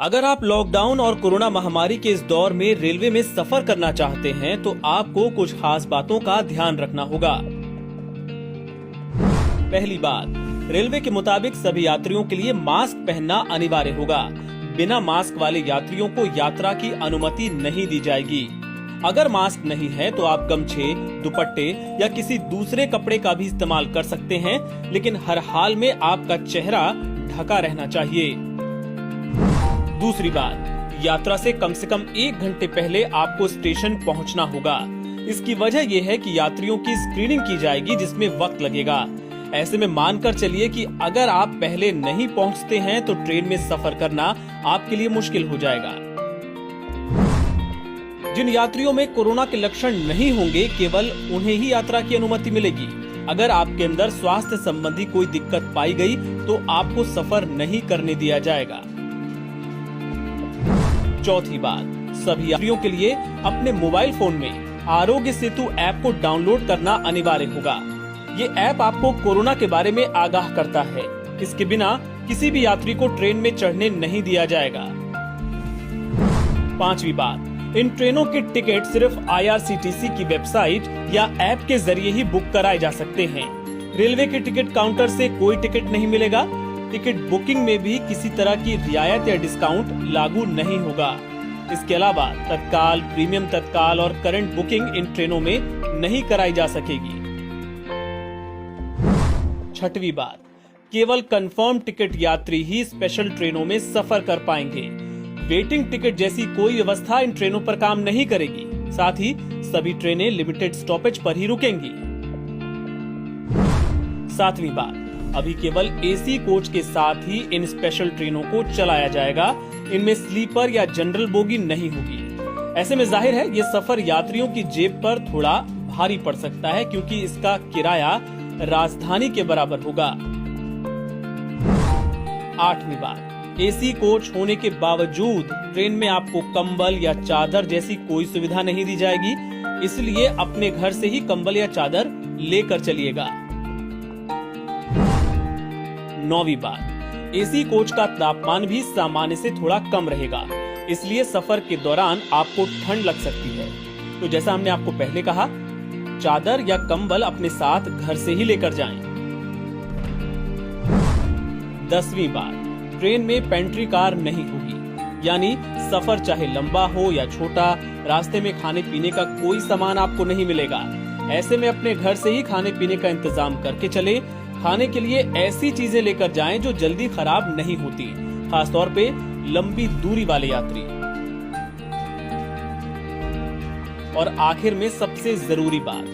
अगर आप लॉकडाउन और कोरोना महामारी के इस दौर में रेलवे में सफर करना चाहते हैं तो आपको कुछ खास बातों का ध्यान रखना होगा। पहली बात, रेलवे के मुताबिक सभी यात्रियों के लिए मास्क पहनना अनिवार्य होगा। बिना मास्क वाले यात्रियों को यात्रा की अनुमति नहीं दी जाएगी। अगर मास्क नहीं है तो आप गमछे, दुपट्टे या किसी दूसरे कपड़े का भी इस्तेमाल कर सकते हैं, लेकिन हर हाल में आपका चेहरा ढका रहना चाहिए। दूसरी बात, यात्रा से कम 1 घंटे पहले आपको स्टेशन पहुंचना होगा। इसकी वजह यह है कि यात्रियों की स्क्रीनिंग की जाएगी, जिसमें वक्त लगेगा। ऐसे में मानकर चलिए कि अगर आप पहले नहीं पहुंचते हैं तो ट्रेन में सफर करना आपके लिए मुश्किल हो जाएगा। जिन यात्रियों में कोरोना के लक्षण नहीं होंगे, केवल उन्हें ही यात्रा की अनुमति मिलेगी। अगर आपके अंदर स्वास्थ्य संबंधी कोई दिक्कत पाई गई तो आपको सफर नहीं करने दिया जाएगा। चौथी बात, सभी यात्रियों के लिए अपने मोबाइल फोन में आरोग्य सेतु ऐप को डाउनलोड करना अनिवार्य होगा। ये ऐप आपको कोरोना के बारे में आगाह करता है। इसके बिना किसी भी यात्री को ट्रेन में चढ़ने नहीं दिया जाएगा। पांचवी बात, इन ट्रेनों के टिकट सिर्फ IRCTC की वेबसाइट या ऐप के जरिए ही बुक कराए जा सकते हैं। रेलवे के टिकट काउंटर से कोई टिकट नहीं मिलेगा। टिकट बुकिंग में भी किसी तरह की रियायत या डिस्काउंट लागू नहीं होगा। इसके अलावा तत्काल, प्रीमियम तत्काल और करंट बुकिंग इन ट्रेनों में नहीं कराई जा सकेगी। छठवीं बात, केवल कंफर्म टिकट यात्री ही स्पेशल ट्रेनों में सफर कर पाएंगे। वेटिंग टिकट जैसी कोई व्यवस्था इन ट्रेनों पर काम नहीं करेगी। साथ ही सभी ट्रेनें लिमिटेड स्टॉपेज पर ही रुकेंगी। सातवीं बात, अभी केवल AC कोच के साथ ही इन स्पेशल ट्रेनों को चलाया जाएगा। इनमें स्लीपर या जनरल बोगी नहीं होगी। ऐसे में जाहिर है ये सफर यात्रियों की जेब पर थोड़ा भारी पड़ सकता है, क्योंकि इसका किराया राजधानी के बराबर होगा। आठवीं बात, AC कोच होने के बावजूद ट्रेन में आपको कंबल या चादर जैसी कोई सुविधा नहीं दी जाएगी, इसलिए अपने घर से ही कंबल या चादर लेकर चलिएगा। नौवीं बात, AC कोच का तापमान भी सामान्य से थोड़ा कम रहेगा, इसलिए सफर के दौरान आपको ठंड लग सकती है। तो जैसा हमने आपको पहले कहा, चादर या कंबल अपने साथ घर से ही लेकर जाएं। 10वीं बात, ट्रेन में पेंट्री कार नहीं होगी, यानी सफर चाहे लंबा हो या छोटा, रास्ते में खाने पीने का कोई सामान आपको नहीं मिलेगा। ऐसे में अपने घर से ही खाने पीने का इंतजाम करके चले। खाने के लिए ऐसी चीजें लेकर जाएं जो जल्दी खराब नहीं होती, खासतौर पे लंबी दूरी वाले यात्री। और आखिर में सबसे जरूरी बात,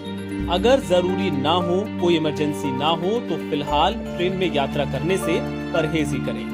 अगर जरूरी ना हो, कोई इमरजेंसी ना हो, तो फिलहाल ट्रेन में यात्रा करने से परहेज ही करें।